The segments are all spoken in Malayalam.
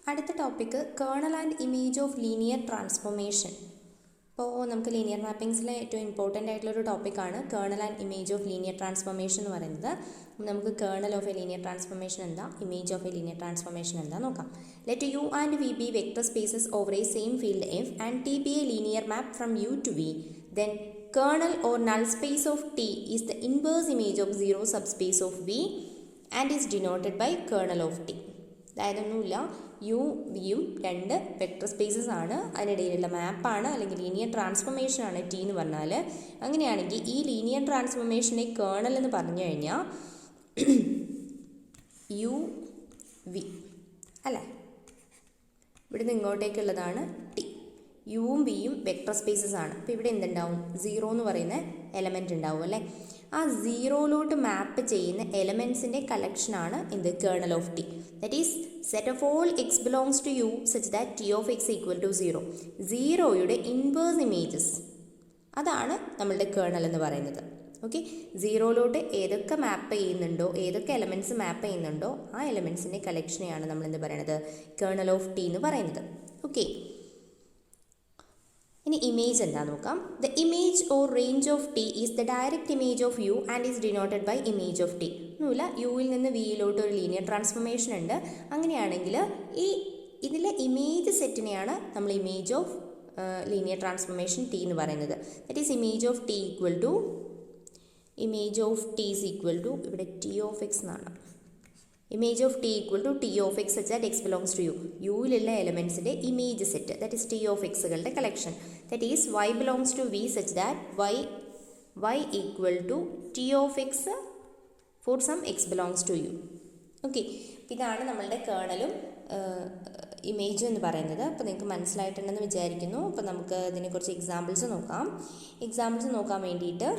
അടുത്ത topic kernel and image of linear transformation. ഇപ്പോൾ നമുക്ക് ലീനിയർ മാപ്പിംഗ്സിലെ ഏറ്റവും ഇമ്പോർട്ടൻ്റ് ആയിട്ടുള്ളൊരു ടോപ്പിക്കാണ് kernel and image of linear transformation എന്ന് പറയുന്നത്. നമുക്ക് kernel of a linear transformation എന്താ, image of a linear transformation എന്താ നോക്കാം. Let U and V be vector spaces over a same field f and t be a linear map from U to v. Then kernel or null space of T is the inverse image of zero subspace of V and is denoted by kernel of T. അതായത് ഒന്നുമില്ല, യു വിയും രണ്ട് വെക്ടർ സ്പേസസ് ആണ്, അതിനിടയിലുള്ള മാപ്പാണ് അല്ലെങ്കിൽ ലീനിയർ ട്രാൻസ്ഫോർമേഷൻ ആണ് ടി എന്ന് പറഞ്ഞാൽ. അങ്ങനെയാണെങ്കിൽ ഈ ലീനിയർ ട്രാൻസ്ഫോർമേഷനെ കേർണൽ എന്ന് പറഞ്ഞു കഴിഞ്ഞാൽ യു വി അല്ലേ, ഇവിടുന്ന് ഇങ്ങോട്ടേക്കുള്ളതാണ് ടി. യുവും വിയും വെക്ടർ സ്പേസസ് ആണ്. അപ്പോൾ ഇവിടെ എന്തുണ്ടാവും, സീറോ എന്ന് പറയുന്ന എലമെൻറ്റ് ഉണ്ടാവും അല്ലേ. ആ സീറോയിലോട്ട് മാപ്പ് ചെയ്യുന്ന എലമെൻസിൻ്റെ കളക്ഷനാണ് എന്ത്, kernel of t. That is set of all x belongs to U such that T of X equal to zero. സീറോയുടെ ഇൻവേഴ്സ് ഇമേജസ്, അതാണ് നമ്മളുടെ കേർണൽ എന്ന് പറയുന്നത്. ഓക്കെ, സീറോയിലോട്ട് ഏതൊക്കെ മാപ്പ് ചെയ്യുന്നുണ്ടോ, ഏതൊക്കെ എലമെൻറ്റ്സ് മാപ്പ് ചെയ്യുന്നുണ്ടോ ആ എലമെൻസിൻ്റെ കളക്ഷനെയാണ് നമ്മൾ എന്ത് പറയുന്നത്, കേർണൽ ഓഫ് ടി എന്ന് പറയുന്നത്. ഓക്കെ, ഇനി ഇമേജ് എന്താ നോക്കാം. The image or range of T is the direct image of U and is denoted by image of T. ഒന്നുമില്ല, യുവിൽ നിന്ന് വിയിലോട്ട് ഒരു ലീനിയർ ട്രാൻസ്ഫോർമേഷൻ ഉണ്ട്. അങ്ങനെയാണെങ്കിൽ ഈ ഇതിലെ ഇമേജ് സെറ്റിനെയാണ് നമ്മൾ image of linear transformation t എന്ന് പറയുന്നത്. That is image of t equal to ഇവിടെ ടി ഓഫ് എക്സ് എന്നാണ്. Image of t equal to T of x such that x belongs to u. യുവിലുള്ള എലമെൻസിൻ്റെ image set, that is t of എക്സുകളുടെ collection. That is y belongs to v such that y equal to T of x for some x belongs to U. Okay, ഇതാണ് നമ്മളുടെ കേർണലും ഇമേജും എന്ന് പറയുന്നത്. അപ്പോൾ നിങ്ങൾക്ക് മനസ്സിലായിട്ടുണ്ടെന്ന് വിചാരിക്കുന്നു. അപ്പോൾ നമുക്ക് ഇതിനെക്കുറിച്ച് എക്സാമ്പിൾസ് നോക്കാം. എക്സാമ്പിൾസ് നോക്കാൻ വേണ്ടിയിട്ട്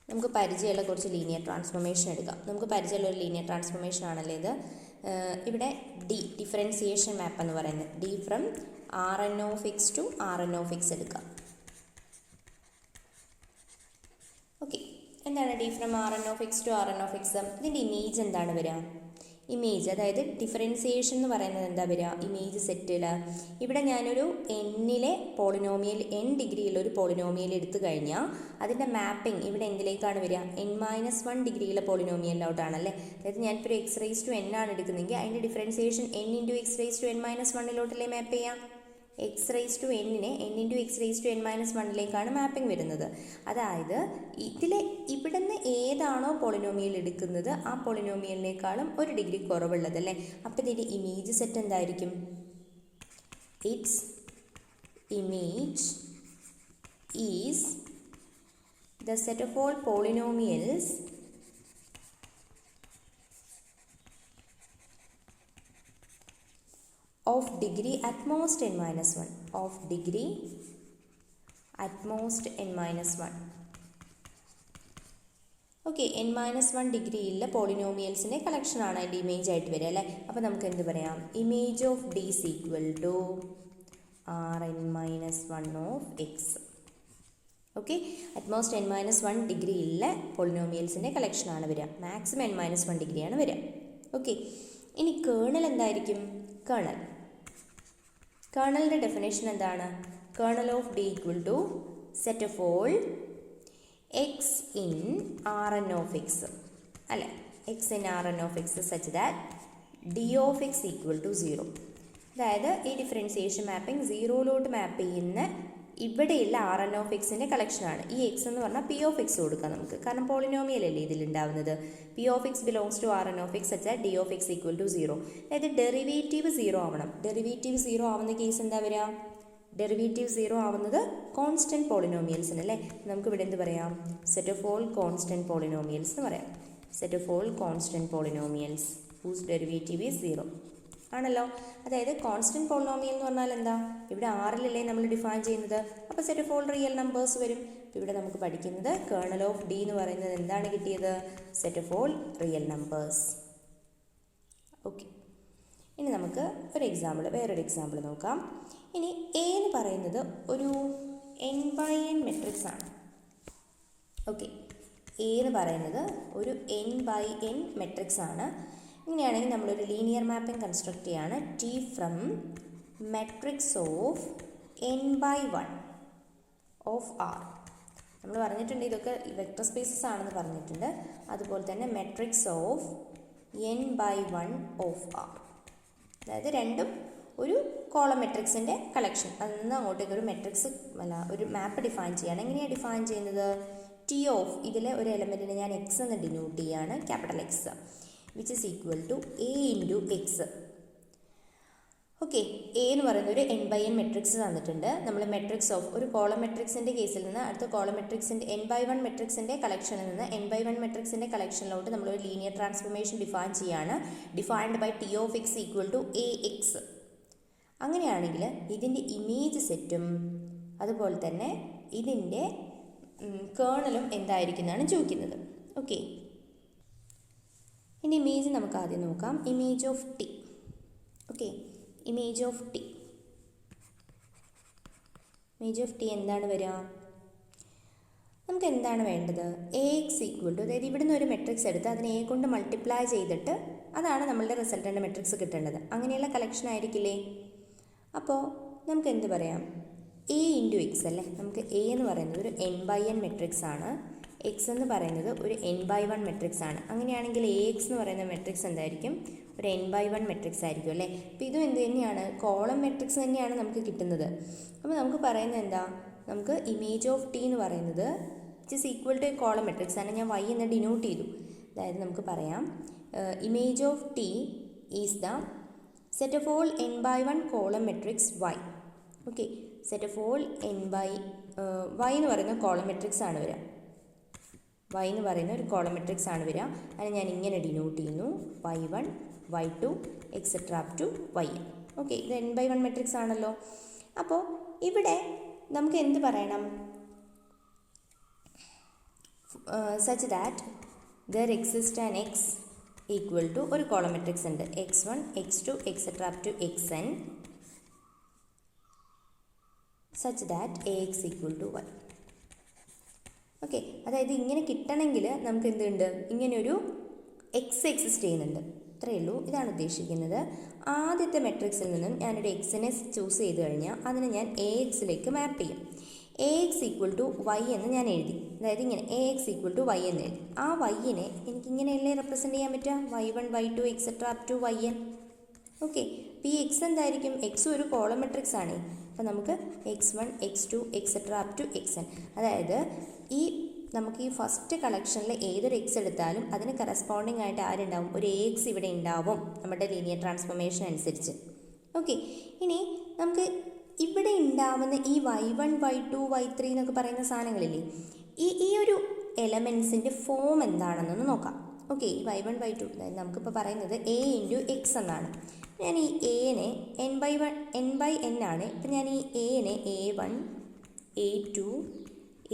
നമുക്ക് പരിചയമുള്ള കുറച്ച് ലീനിയർ ട്രാൻസ്ഫോർമേഷൻ എടുക്കാം. നമുക്ക് പരിചയമുള്ള ഒരു ലീനിയർ ട്രാൻസ്ഫോർമേഷൻ ആണല്ലോ ഇത്. ഇവിടെ ഡിഫറൻസിയേഷൻ മാപ്പ് എന്ന് പറയുന്നത് D from R N of X to R N of X എടുക്കാം. ഓക്കെ, എന്താണ് D from R N of X to R N of X? ഇതിൻ്റെ ഇമേജ് എന്താണ് വരിക? ഇമേജ്, അതായത് ഡിഫറൻസിയേഷൻ എന്ന് പറയുന്നത് എന്താ വരിക, ഇമേജ് സെറ്റിൽ. ഇവിടെ ഞാനൊരു എന്നിലെ പോളിനോമിയൽ n ഡിഗ്രിയുള്ള ഒരു പോളിനോമിയൽ എടുത്തു കഴിഞ്ഞാൽ അതിൻ്റെ മാപ്പിംഗ് ഇവിടെ എന്തിലേക്കാണ് വരിക, n-1 ഡിഗ്രിയുള്ള പോളിനോമിയലിലോട്ടാണല്ലേ. അതായത് ഞാനിപ്പോൾ ഒരു എക്സ് റേസ് ടു n ആണ് എടുക്കുന്നതെങ്കിൽ അതിൻ്റെ differentiation n into x raise to n-1 map ചെയ്യാം. എക്സ് റേസ് ടു എന്നിനെ n into x raise to n-1 mapping വരുന്നത്. അതായത് ഇവിടുന്ന് ഏതാണോ പോളിനോമിയൽ എടുക്കുന്നത് ആ പോളിനോമിയലിനേക്കാളും ഒരു ഡിഗ്രി കുറവുള്ളത് അല്ലേ. അപ്പോൾ ഇതിൻ്റെ ഇമേജ് സെറ്റ് എന്തായിരിക്കും? It's image is the set of all polynomials of degree at most n-1, of degree at most n-1. Okay, n-1 ഡിഗ്രിയിലെ പോളിനോമിയൽസിൻ്റെ കളക്ഷനാണ് അതിൻ്റെ ഇമേജ് ആയിട്ട് വരിക അല്ലേ. അപ്പോൾ നമുക്ക് എന്ത് പറയാം, image of D is equal to Rn-1 of X. Okay, at most n-1 ഡിഗ്രിയിലെ പോളിനോമിയൽസിൻ്റെ കളക്ഷനാണ് വരിക. മാക്സിമം n-1 ഡിഗ്രിയാണ് വരിക. ഓക്കെ, ഇനി കേർണൽ എന്തായിരിക്കും? കേർണലിൻ്റെ ഡെഫിനേഷൻ എന്താണ്? Kernel of d equal to set of all x in r N of x അല്ലേ. X in r N of x such that d of X equal to zero. അതായത് ഈ ഡിഫറൻസിയേഷൻ മാപ്പിംഗ് സീറോയിലോട്ട് മാപ്പ് ചെയ്യുന്ന ഇവിടെയുള്ള ആർ എൻ ഓഫ് എക്സിൻ്റെ കളക്ഷനാണ്. ഈ എക്സ് എന്ന് പറഞ്ഞാൽ പി ഓഫ് എക്സ് കൊടുക്കാം നമുക്ക്, കാരണം പോളിനോമിയൽ അല്ലേ ഇതിലുണ്ടാവുന്നത്. P of X belongs to R N of x such d of X equal to zero. അതായത് ഡെറിവേറ്റീവ് സീറോ ആവണം. ഡെറിവേറ്റീവ് സീറോ ആവുന്ന കേസ് എന്താ വരിക? ഡെറിവേറ്റീവ് സീറോ ആവുന്നത് കോൺസ്റ്റൻറ്റ് പോളിനോമിയൽസിന് അല്ലേ. നമുക്ക് ഇവിടെ എന്ത് പറയാം, set of all constant polynomials എന്ന് പറയാം. Set of all constant polynomials whose derivative is zero ആണല്ലോ. അതായത് കോൺസ്റ്റൻറ്റ് പോളിനോമിയൽ എന്ന് പറഞ്ഞാൽ എന്താ, ഇവിടെ ആറിലല്ലേ നമ്മൾ ഡിഫൈൻ ചെയ്യുന്നത്. അപ്പോൾ set of all real numbers വരും. അപ്പോൾ ഇവിടെ നമുക്ക് പഠിക്കുന്നത് കേർണൽ ഓഫ് ഡി എന്ന് പറയുന്നത് എന്താണ് കിട്ടിയത്, set of all real numbers. Okay, ഇനി നമുക്ക് വേറൊരു എക്സാമ്പിൾ നോക്കാം. ഇനി എ എന്ന് പറയുന്നത് ഒരു n/n മെട്രിക്സ് ആണ്. ഓക്കെ, എ എന്ന് പറയുന്നത് ഒരു n/n മെട്രിക്സ് ആണ്. ഇങ്ങനെയാണെങ്കിൽ നമ്മളൊരു ലീനിയർ മാപ്പിംഗ് കൺസ്ട്രക്ട് ചെയ്യാണ്. T from matrix of n/1 of R. നമ്മൾ പറഞ്ഞിട്ടുണ്ട് ഇതൊക്കെ വെക്ടർ സ്പേസസ് ആണെന്ന് പറഞ്ഞിട്ടുണ്ട്. അതുപോലെ തന്നെ matrix of n/1 of R, അതായത് രണ്ടും ഒരു കോളം മെട്രിക്സിൻ്റെ കളക്ഷൻ. അതിൽ നിന്ന് അങ്ങോട്ടേക്ക് ഒരു മെട്രിക്സ് അല്ല ഒരു മാപ്പ് ഡിഫൈൻ ചെയ്യാണ്. എങ്ങനെയാണ് ഡിഫൈൻ ചെയ്യുന്നത്? ടി ഓഫ് ഇതിലെ ഒരു എലമെൻറ്റിനെ ഞാൻ എക്സ് എന്ന് ഡിനോട്ട് ചെയ്യാണ്, capital X, which is equal to A into X. Okay, A എന്ന് പറയുന്ന ഒരു n/n മെട്രിക്സ് തന്നിട്ടുണ്ട്. നമ്മൾ മെട്രിക്സ് ഓഫ് ഒരു കോളം മെട്രിക്സിൻ്റെ കേസിൽ നിന്ന് അടുത്ത കോളം മെട്രിക്സിൻ്റെ n/1 മെട്രിക്സിൻ്റെ കളക്ഷനിൽ നിന്ന് n/1 മെട്രിക്സിൻ്റെ കളക്ഷനിലോട്ട് നമ്മളൊരു ലീനിയർ ട്രാൻസ്ഫോർമേഷൻ ഡിഫൈൻ ചെയ്യാണ്. Defined by T of X equal to A X. അങ്ങനെയാണെങ്കിൽ ഇതിൻ്റെ ഇമേജ് സെറ്റും അതുപോലെ തന്നെ ഇതിൻ്റെ കേർണലും എന്തായിരിക്കുന്നതാണ് ചോദിക്കുന്നത്. ഓക്കെ, ഇതിൻ്റെ ഇമേജ് നമുക്ക് ആദ്യം നോക്കാം. Image of T. Okay, image of T. Image of T എന്താണ് വരിക? നമുക്ക് എന്താണ് വേണ്ടത്? എ എക്സ് ഈക്വൽ ടു, അതായത് ഇവിടുന്ന് ഒരു മെട്രിക്സ് എടുത്ത് അതിനെ എ കൊണ്ട് മൾട്ടിപ്ലൈ ചെയ്തിട്ട് അതാണ് നമ്മളുടെ റിസൾട്ടൻ്റെ മെട്രിക്സ് കിട്ടേണ്ടത്. അങ്ങനെയുള്ള കളക്ഷൻ ആയിരിക്കില്ലേ? അപ്പോൾ നമുക്ക് എന്ത് പറയാം? എ ഇൻറ്റു എക്സ് അല്ലേ. നമുക്ക് എ എന്ന് പറയുന്നത് ഒരു n/n മെട്രിക്സ് ആണ്, എക്സ് എന്ന് പറയുന്നത് ഒരു n/1 മെട്രിക്സ് ആണ്. അങ്ങനെയാണെങ്കിൽ എ എക്സ് എന്ന് പറയുന്ന മെട്രിക്സ് എന്തായിരിക്കും? ഒരു n/1 മെട്രിക്സ് ആയിരിക്കും അല്ലേ. അപ്പോൾ ഇതും എന്ത് തന്നെയാണ്? കോളം മെട്രിക്സ് തന്നെയാണ് നമുക്ക് കിട്ടുന്നത്. അപ്പോൾ നമുക്ക് പറയുന്നത് എന്താ? നമുക്ക് ഇമേജ് ഓഫ് ടി എന്ന് പറയുന്നത് it is equal to a column matrix ആണ്. ഞാൻ y എന്ന് ഡിനോട്ട് ചെയ്തു. അതായത് നമുക്ക് പറയാം image of T is the set of all n/1 column matrix y. Okay, set of all y എന്ന് പറയുന്ന കോളം മെട്രിക്സ് ആണ് വരിക. y എന്ന് പറയുന്ന ഒരു കോളം മെട്രിക്സ് ആണ് വരിക. അതിന് ഞാൻ ഇങ്ങനെ ഡിനോട്ട് ചെയ്യുന്നു, y1 y2 etcetera up to yn. Okay, ഇത് n/1 മെട്രിക്സ് ആണല്ലോ. അപ്പോൾ ഇവിടെ നമുക്ക് എന്ത് പറയണം? Such that there exist an X equal to ഒരു കോളം മെട്രിക്സ് ഉണ്ട്, x1 x2 etcetera up to xn, such that ax equal to y. Okay, അതായത് ഇങ്ങനെ കിട്ടണമെങ്കിൽ നമുക്ക് എന്തുണ്ട്? ഇങ്ങനെയൊരു എക്സ് എക്സിസ്റ്റ് ചെയ്യുന്നുണ്ട്, അത്രയേ ഉള്ളൂ. ഇതാണ് ഉദ്ദേശിക്കുന്നത്. ആദ്യത്തെ മെട്രിക്സിൽ നിന്നും ഞാനൊരു എക്സിനെ ചൂസ് ചെയ്ത് കഴിഞ്ഞാൽ അതിനെ ഞാൻ എ എക്സിലേക്ക് മാപ്പ് ചെയ്യും. A X equal to Y എന്ന് ഞാൻ എഴുതി. അതായത് ഇങ്ങനെ A X equal to Y എന്ന് എഴുതി. ആ വൈയിനെ എനിക്കിങ്ങനെയല്ലേ റെപ്രസെൻറ്റ് ചെയ്യാൻ പറ്റുക? y1 y2 etcetera up to yn. Okay, അപ്പോൾ ഈ എക്സ് എന്തായിരിക്കും? എക്സ് ഒരു കോളം മെട്രിക്സ് ആണ്. അപ്പോൾ നമുക്ക് x1 x2 etcetera up to xn. അതായത് നമുക്ക് ഈ ഫസ്റ്റ് കളക്ഷനിൽ ഏതൊരു എക്സ് എടുത്താലും അതിന് കറസ്പോണ്ടിങ് ആയിട്ട് ആരുണ്ടാവും? ഒരു എ എക്സ് ഇവിടെ ഉണ്ടാവും നമ്മുടെ ലീനിയർ ട്രാൻസ്ഫോർമേഷൻ അനുസരിച്ച്. ഓക്കെ, ഇനി നമുക്ക് ഇവിടെ ഉണ്ടാവുന്ന ഈ y1 y2 y3 എന്നൊക്കെ പറയുന്ന സാധനങ്ങളില്ലേ, ഈ ഒരു എലമെൻസിൻ്റെ ഫോം എന്താണെന്നൊന്ന് നോക്കാം. ഓക്കെ, ഈ y1 y2 അതായത് നമുക്കിപ്പോൾ പറയുന്നത് a ഇൻറ്റു എക്സ് എന്നാണ്. ഞാൻ ഈ എനെ n/n ആണ്. ഇപ്പം ഞാൻ ഈ എനെ a1 a2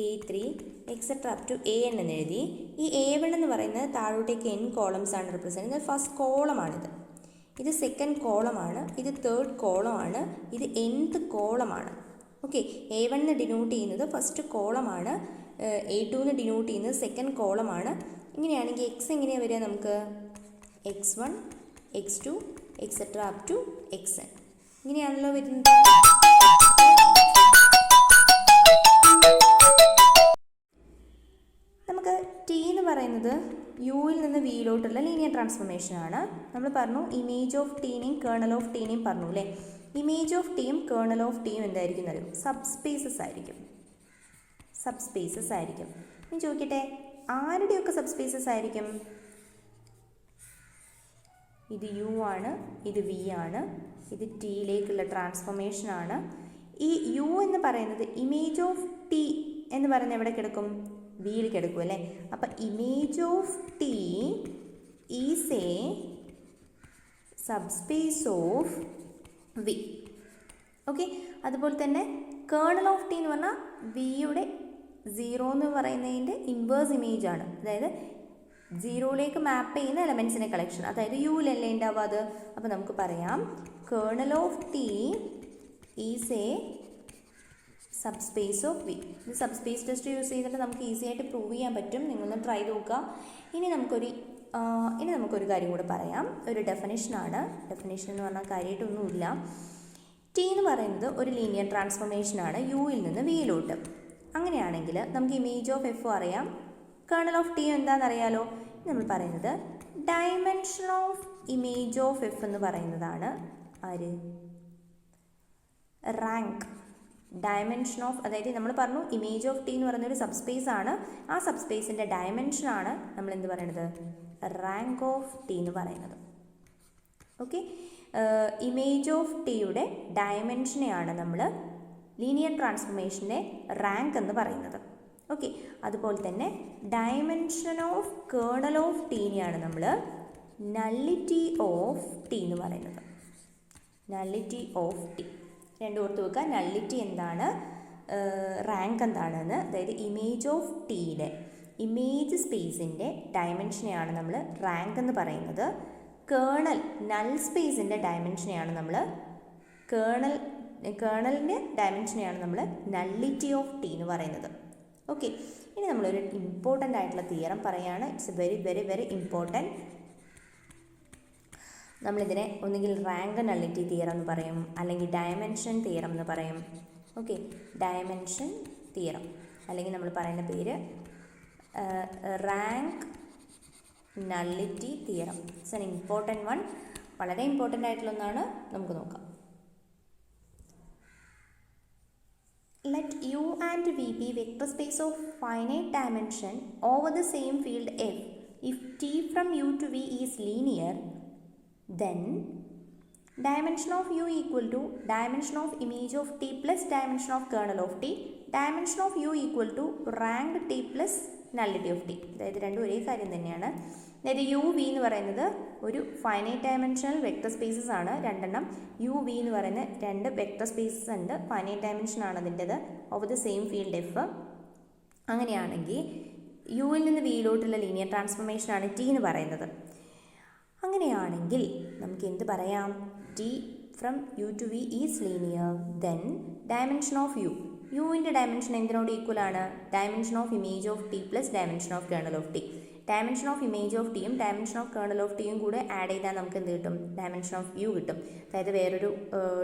a3 etcetera up to an എന്ന് എഴുതി. ഈ a1 എന്ന് പറയുന്നത് താഴോട്ടേക്ക് n കോളംസ് ആണ് റെപ്രസെൻറ്റ് ചെയ്യുന്നത്. ഫസ്റ്റ് കോളമാണിത്, ഇത് സെക്കൻഡ് കോളമാണ്, ഇത് തേർഡ് കോളമാണ്, ഇത് nth കോളമാണ്. ഓക്കെ, a1 എന്ന് ഡിനോട്ട് ചെയ്യുന്നത് ഫസ്റ്റ് കോളമാണ്, a2 എന്ന് ഡിനോട്ട് ചെയ്യുന്നത് സെക്കൻഡ് കോളമാണ്. ഇങ്ങനെയാണെങ്കിൽ എക്സ് എങ്ങനെയാണ് വരിക? നമുക്ക് x1 x2 etcetera up to xn ഇങ്ങനെയാണല്ലോ വരുന്നത്. നമുക്ക് ടി എന്ന് പറയുന്നത് യുവിൽ നിന്ന് വിയിലോട്ടുള്ള ലീനിയർ ട്രാൻസ്ഫോർമേഷൻ ആണ്. നമ്മൾ പറഞ്ഞു ഇമേജ് ഓഫ് ടീനെയും കേർണൽ ഓഫ് ടീനെയും പറഞ്ഞു അല്ലേ. ഇമേജ് ഓഫ് ടിയും കേർണൽ ഓഫ് ടിയും എന്തായിരിക്കും എന്നറിയും? സബ് സ്പേസസ് ആയിരിക്കും. സബ് സ്പേസസ് ആയിരിക്കും. ഇനി ചോദിക്കട്ടെ, ആരുടെയൊക്കെ സബ് സ്പേസസ് ആയിരിക്കും? ഇത് യു ആണ്, ഇത് വി ആണ്, ഇത് ടിയിലേക്കുള്ള ട്രാൻസ്ഫോർമേഷൻ ആണ്. ഈ യു എന്ന് പറയുന്നത് ഇമേജ് ഓഫ് ടി എന്ന് പറയുന്നത് എവിടെ കിടക്കും? വിയിൽ കിടക്കും അല്ലേ. അപ്പം image of T is a subspace of V. Okay, അതുപോലെ തന്നെ കേർണൽ ഓഫ് ടി എന്ന് പറഞ്ഞാൽ വിയുടെ 0 എന്ന് പറയുന്നതിൻ്റെ ഇൻവേഴ്സ് ഇമേജ് ആണ്. അതായത് 0യിലേക്ക് മാപ്പ് ചെയ്യുന്ന എലമെൻസിൻ്റെ കളക്ഷൻ. അതായത് യുവിലല്ലേ ഉണ്ടാവുക അത്. അപ്പോൾ നമുക്ക് പറയാം kernel of T is a subspace of V. ഇത് സബ്സ്പേസ് ടെസ്റ്റ് യൂസ് ചെയ്തിട്ട് നമുക്ക് ഈസി ആയിട്ട് പ്രൂവ് ചെയ്യാൻ പറ്റും. നിങ്ങളൊന്ന് ട്രൈ നോക്കുക. ഇനി നമുക്കൊരു ഇനി നമുക്കൊരു കാര്യം കൂടെ പറയാം. ഒരു ഡെഫിനിഷനാണ്. ഡെഫിനിഷൻ എന്ന് പറഞ്ഞാൽ കാര്യമായിട്ടൊന്നുമില്ല. ടി എന്ന് പറയുന്നത് ഒരു ലീനിയർ ട്രാൻസ്ഫോർമേഷനാണ് യുയിൽ നിന്ന് വിയിലോട്ട്. അങ്ങനെയാണെങ്കിൽ നമുക്ക് ഇമേജ് ഓഫ് എഫ് അറിയാം, കേർണൽ ഓഫ് ടി എന്താണെന്നറിയാലോ. നമ്മൾ പറയുന്നത് dimension of image of F എന്ന് പറയുന്നതാണ് ആര്? റാങ്ക്. ഡയമെൻഷൻ ഓഫ്, അതായത് നമ്മൾ പറഞ്ഞു ഇമേജ് ഓഫ് ടി എന്ന് പറയുന്ന ഒരു സബ്സ്പേസ് ആണ്. ആ സബ്സ്പേസിൻ്റെ ഡയമെൻഷനാണ് നമ്മൾ എന്ത് പറയുന്നത്? റാങ്ക് ഓഫ് ടി എന്ന് പറയുന്നത്. ഓക്കെ, ഇമേജ് ഓഫ് ടിയുടെ ഡയമെൻഷനെയാണ് നമ്മൾ ലീനിയർ ട്രാൻസ്ഫോർമേഷൻ്റെ റാങ്ക് എന്ന് പറയുന്നത്. ഓക്കെ, അതുപോലെ തന്നെ ഡയമെൻഷൻ ഓഫ് കേർണൽ ഓഫ് ടീനെയാണ് നമ്മൾ നള്ളിറ്റി ഓഫ് ടി എന്ന് പറയുന്നത്. നള്ളിറ്റി ഓഫ് ടി രണ്ടും ഓർത്ത് വെക്കുക. നള്ളിറ്റി എന്താണ്, റാങ്ക് എന്താണെന്ന്. അതായത് ഇമേജ് ഓഫ് ടിയിലെ ഇമേജ് സ്പേസിൻ്റെ ഡയമെൻഷനെയാണ് നമ്മൾ റാങ്ക് എന്ന് പറയുന്നത്. നൾ സ്പേസിൻ്റെ ഡയമെൻഷനെയാണ് നമ്മൾ കേർണലിൻ്റെ ഡയമെൻഷനെയാണ് നമ്മൾ നള്ളിറ്റി ഓഫ് ടി എന്ന് പറയുന്നത്. ഓക്കെ, ഇനി നമ്മളൊരു ഇമ്പോർട്ടൻ്റ് ആയിട്ടുള്ള തിയറം പറയുകയാണ്. It's very very very important. നമ്മളിതിനെ ഒന്നുകിൽ റാങ്ക് നള്ളിറ്റി തിയറം എന്ന് പറയും, അല്ലെങ്കിൽ ഡയമെൻഷൻ തിയറം എന്ന് പറയും. ഓക്കെ, ഡയമെൻഷൻ തിയറം, അല്ലെങ്കിൽ നമ്മൾ പറയുന്ന പേര് rank nullity theorem. It's an important one. വളരെ ഇമ്പോർട്ടൻ്റ് ആയിട്ടുള്ള ഒന്നാണ്. നമുക്ക് നോക്കാം. Let U and V be vector space of finite dimension over the same field F. If T from U to V is linear, then dimension of U equal to dimension of image of T plus dimension of kernel of T. Dimension of U equal to rank T plus nullity of T. അതായത് രണ്ടും ഒരേ കാര്യം തന്നെയാണ്. അതായത് യു വി എന്ന് പറയുന്നത് ഒരു ഫൈനൈറ്റ് ഡയമെൻഷണൽ വെക്ടർ സ്പേസസ് ആണ്. രണ്ടെണ്ണം യു വി എന്ന് പറയുന്ന രണ്ട് വെക്ടർ സ്പേസസ് ഉണ്ട്. ഫൈനൈറ്റ് ഡയമെൻഷൻ ആണ് അതിൻ്റെത്. Over the same field f. അങ്ങനെയാണെങ്കിൽ യുവിൽ നിന്ന് വിയിലോട്ടുള്ള ലീനിയർ ട്രാൻസ്ഫോർമേഷൻ ആണ് ടി എന്ന് പറയുന്നത്. അങ്ങനെയാണെങ്കിൽ നമുക്ക് എന്ത് പറയാം? T from U to V is linear, then dimension of u, യുവിൻ്റെ ഡയമെൻഷൻ എന്തിനോട് ഈക്വൽ ആണ്? Dimension of image of t plus dimension of kernel of t. Dimension of image of ടിയും ഡയമെൻഷൻ ഓഫ് കേർണൽ ഓഫ് ടിയും കൂടെ ആഡ് ചെയ്താൽ നമുക്ക് എന്ത് കിട്ടും? ഡയമെൻഷൻ ഓഫ് യു കിട്ടും. അതായത് വേറൊരു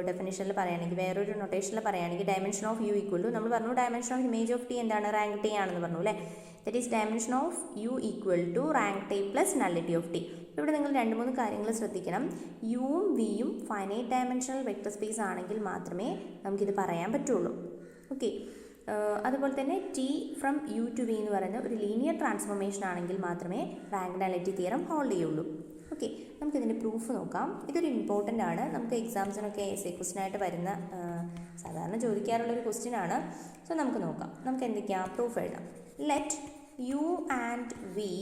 ഡെഫിനിഷനിൽ പറയുകയാണെങ്കിൽ, വേറൊരു നൊട്ടേഷനിൽ പറയുകയാണെങ്കിൽ dimension of U equal to, നമ്മൾ പറഞ്ഞു dimension of image of T എന്താണ്? റാങ്ക് ടി ആണെന്ന് പറഞ്ഞു അല്ലേ. That is dimension of U equal to rank T plus nullity of T. ഇവിടെ നിങ്ങൾ 2-3 കാര്യങ്ങൾ ശ്രദ്ധിക്കണം. യുവും വിയും ഫൈനൈറ്റ് ഡയമെൻഷണൽ വെക്ടർ സ്പേസ് ആണെങ്കിൽ മാത്രമേ നമുക്കിത് പറയാൻ പറ്റുള്ളൂ. ഓക്കെ, അതുപോലെ തന്നെ T from U to V എന്ന് പറയുന്ന ഒരു ലീനിയർ ട്രാൻസ്ഫോർമേഷൻ ആണെങ്കിൽ മാത്രമേ റാങ്ക് നള്ളിറ്റി തിയറം ഹോൾഡ് ചെയ്യുള്ളൂ. ഓക്കെ, നമുക്കിതിൻ്റെ പ്രൂഫ് നോക്കാം. ഇതൊരു ഇമ്പോർട്ടൻ്റ് ആണ്. നമുക്ക് എക്സാംസിനൊക്കെ എസ്എ ക്വസ്റ്റ്യൻ ആയിട്ട് വരുന്ന സാധാരണ ചോദിക്കാറുള്ളൊരു ക്വസ്റ്റ്യൻ ആണ്. സോ നമുക്ക് നോക്കാം. നമുക്ക് എന്തൊക്കെയാണ് പ്രൂഫ് എഴുതാം. Let U and V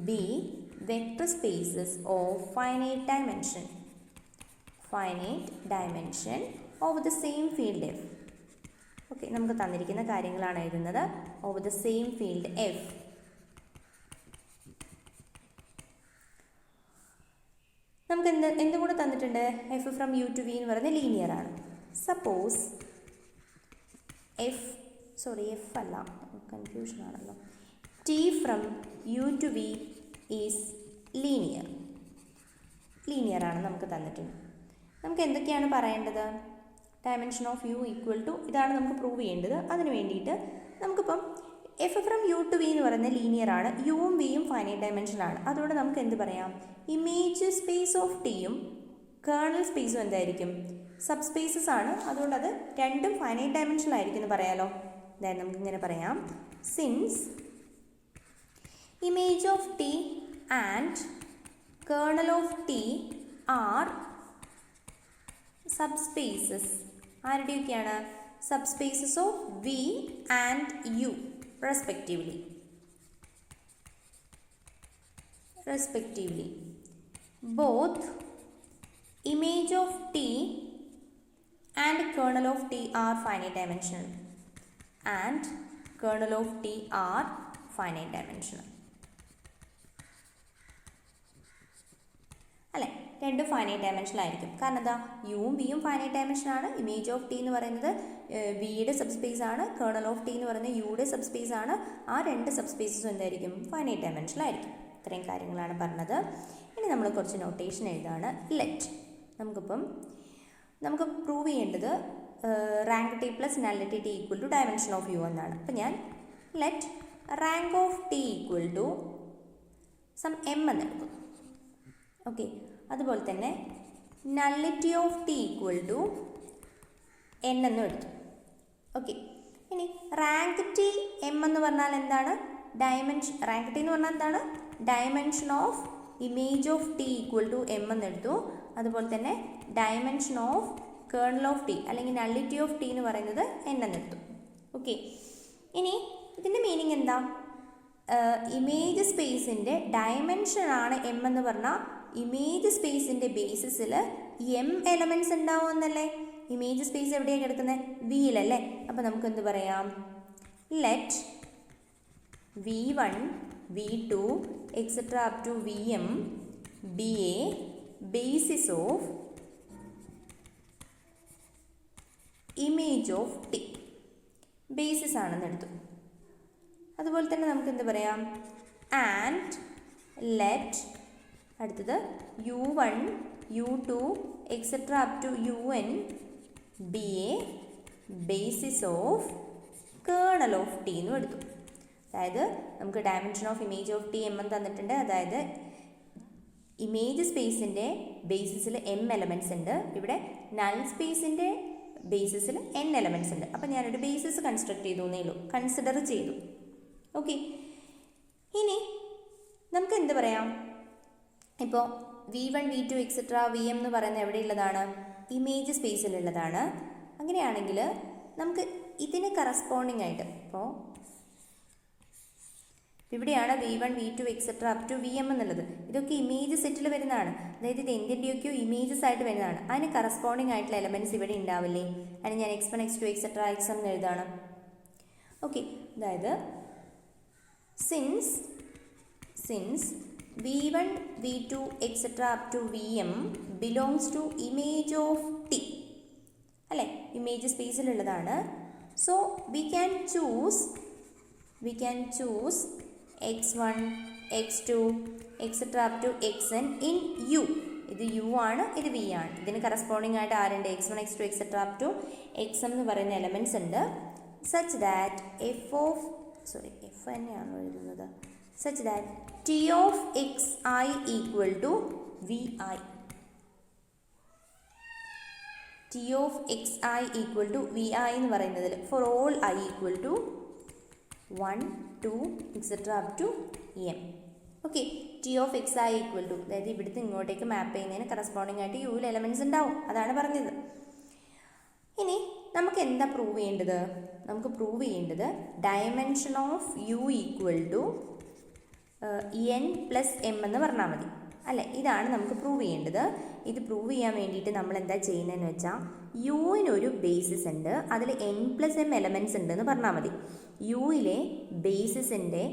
be vector spaces of finite dimension over the same field F. Okay, നമുക്ക് തന്നിരിക്കുന്ന കാര്യങ്ങളാണ് എഴുതുന്നത്. Over the same field F. നമുക്ക് എന്തും കൂടെ തന്നിട്ടുണ്ട്? F from U to V എന്ന് പറയുന്നത് ലീനിയർ ആണ്. സപ്പോസ് എഫ് അല്ല, കൺഫ്യൂഷൻ ആണല്ലോ. T from U to V is linear ആണ് നമുക്ക് തന്നിട്ടുണ്ട്. നമുക്ക് എന്തൊക്കെയാണ് പറയേണ്ടത്? Dimension of U equal to, ഇതാണ് നമുക്ക് പ്രൂവ് ചെയ്യേണ്ടത്. അതിന് വേണ്ടിയിട്ട് നമുക്കിപ്പം F from U to V എന്ന് പറയുന്ന ലീനിയർ ആണ്, യുവും വിയും ഫൈനൈറ്റ് ഡയമെൻഷനാണ്. അതുകൊണ്ട് നമുക്ക് എന്ത് പറയാം? ഇമേജ് സ്പേസ് ഓഫ് ടിയും കേർണൽ സ്പേസും എന്തായിരിക്കും? സബ് സ്പേസസ് ആണ്. അതുകൊണ്ട് അത് രണ്ടും ഫൈനൈറ്റ് ഡയമെൻഷനിലായിരിക്കും എന്ന് പറയാമല്ലോ. അതായത് നമുക്കിങ്ങനെ പറയാം, since image of t and kernel of t are subspaces. ആരുടെയൊക്കെയാണ്? Subspaces of V and u respectively. Both image of t and kernel of t are finite dimensional and kernel of t are finite dimensional അല്ലേ? രണ്ടും ഫൈനൈറ്റ് ഡയമെൻഷനിലായിരിക്കും. കാരണം എന്താ? യുവും വിയും ഫൈനൈറ്റ് ഡയമെൻഷനാണ്. ഇമേജ് ഓഫ് ടി എന്ന് പറയുന്നത് വിയുടെ സബ്സ്പേസ് ആണ്. കേർണൽ ഓഫ് ടി എന്ന് പറയുന്നത് യുയുടെ സബ്സ്പേസ് ആണ്. ആ രണ്ട് സബ്സ്പേസസും എന്തായിരിക്കും? ഫൈനൈറ്റ് ഡയമെൻഷനിലായിരിക്കും. ഇത്രയും കാര്യങ്ങളാണ് പറഞ്ഞത്. ഇനി നമ്മൾ കുറച്ച് നൊട്ടേഷൻ എഴുതാണ്. ലെറ്റ് നമുക്ക് പ്രൂവ് ചെയ്യേണ്ടത് rank T plus nullity t equal to dimension of u എന്നാണ്. അപ്പം ഞാൻ let rank of t equal to some m എന്നെടുക്കും. ഓക്കെ, അതുപോലെ തന്നെ nullity of t equal to n എന്നും എടുത്തു. ഓക്കെ, ഇനി റാങ്ക് ടി എം എന്ന് പറഞ്ഞാൽ എന്താണ്? റാങ്ക് ടി എന്ന് പറഞ്ഞാൽ എന്താണ്? Dimension of image of t equal to m എന്നെടുത്തു. അതുപോലെ തന്നെ dimension of kernel of t അല്ലെങ്കിൽ നള്ളിറ്റി ഓഫ് ടി എന്ന് പറയുന്നത് എൻ എന്നെടുത്തു. ഓക്കെ, ഇനി ഇതിൻ്റെ മീനിങ് എന്താ? ഇമേജ് സ്പേസിൻ്റെ ഡയമെൻഷനാണ് എം എന്ന് പറഞ്ഞാൽ ഇമേജ് സ്പേസിൻ്റെ ബേസിസിൽ എം എലമെൻറ്റ്സ് ഉണ്ടാവും എന്നല്ലേ? ഇമേജ് സ്പേസ് എവിടെയാണ് കിടക്കുന്നത്? വിയിലല്ലേ? അപ്പോൾ നമുക്ക് എന്ത് പറയാം? Let v1 v2 etc. up to vm be a basis of image of t. Basis ആണെന്ന് എടുത്തു. അതുപോലെ തന്നെ നമുക്ക് എന്ത് പറയാം? ആൻഡ് ലെറ്റ് അടുത്തത് u1 u2 etc. up to un be a basis of kernel of T എന്നും എടുത്തു. അതായത് നമുക്ക് dimension of image of T M എന്ന് തന്നിട്ടുണ്ട്. അതായത് ഇമേജ് സ്പേസിൻ്റെ ബേസിസിൽ എം എലമെൻറ്റ്സ് ഉണ്ട്. ഇവിടെ നൾ സ്പേസിൻ്റെ ബേസിസിൽ എൻ എലമെൻറ്റ്സ് ഉണ്ട്. അപ്പോൾ ഞാനൊരു ബേസിസ് കൺസ്ട്രക്ട് ചെയ്തു എന്നേ ഉള്ളൂ, കൺസിഡർ ചെയ്തു. ഓക്കെ, ഇനി നമുക്ക് എന്ത് പറയാം? ഇപ്പോൾ v1 v2 etc. vm എന്ന് പറയുന്നത് എവിടെയുള്ളതാണ്? ഇമേജ് സ്പേസിലുള്ളതാണ്. അങ്ങനെയാണെങ്കിൽ നമുക്ക് ഇതിന് കറസ്പോണ്ടിങ് ആയിട്ട് ഇപ്പോൾ ഇവിടെയാണ് v1 v2 etc. up to vm എന്നുള്ളത്. ഇതൊക്കെ ഇമേജ് സെറ്റിൽ വരുന്നതാണ്. അതായത് ഇത് എന്തിൻ്റെയൊക്കെയോ ഇമേജസ് ആയിട്ട് വരുന്നതാണ്. അതിന് കറസ്പോണ്ടിങ് ആയിട്ടുള്ള എലമെൻറ്റ്സ് ഇവിടെ ഉണ്ടാവില്ലേ? അതിന് ഞാൻ x1 x2 etc. xm എന്ന് എഴുതാണ്. ഓക്കെ, അതായത് since v1 v2 etc. up to vm belongs to image of t അല്ലേ? ഇമേജ് സ്പേസിലുള്ളതാണ്. So we can choose x1 x2 etc. up to xn in u. ഇത് u ആണ്, ഇത് v ആണ്. ഇതിന് കറസ്പോണ്ടിങ് ആയിട്ട് ആരുണ്ട്? x1 x2 etc. up to xm എന്ന് പറയുന്ന എലമെൻറ്റ്സ് ഉണ്ട്. സച്ച് ദാറ്റ് f തന്നെയാണോ എഴുതുന്നത്? Such that t of xi equal to vi. t of xi equal to vi എന്ന് പറയുന്നതിൽ for all i equal to 1 2 etc. up to m. Okay, t of xi equal to അതായത് ഇവിടുത്തെ ഇങ്ങോട്ടേക്ക് മാപ്പ് ചെയ്യുന്നതിന് കറസ്പോണ്ടിങ് ആയിട്ട് യുവിൽ എലമെൻറ്റ്സ് ഉണ്ടാവും. അതാണ് പറഞ്ഞത്. ഇനി നമുക്ക് എന്താ പ്രൂവ് ചെയ്യേണ്ടത്? നമുക്ക് പ്രൂവ് ചെയ്യേണ്ടത് dimension of U equal to N plus M എന്ന് പറഞ്ഞാൽ മതി അല്ലേ? ഇതാണ് നമുക്ക് പ്രൂവ് ചെയ്യേണ്ടത്. ഇത് പ്രൂവ് ചെയ്യാൻ വേണ്ടിയിട്ട് നമ്മൾ എന്താ ചെയ്യുന്നതെന്ന് വെച്ചാൽ യുവിനൊരു ബേസിസ് ഉണ്ട്, അതിൽ എൻ പ്ലസ് എം എലമെൻറ്റ്സ് ഉണ്ടെന്ന് പറഞ്ഞാൽ മതി. യുയിലെ ബേസിസിൻ്റെ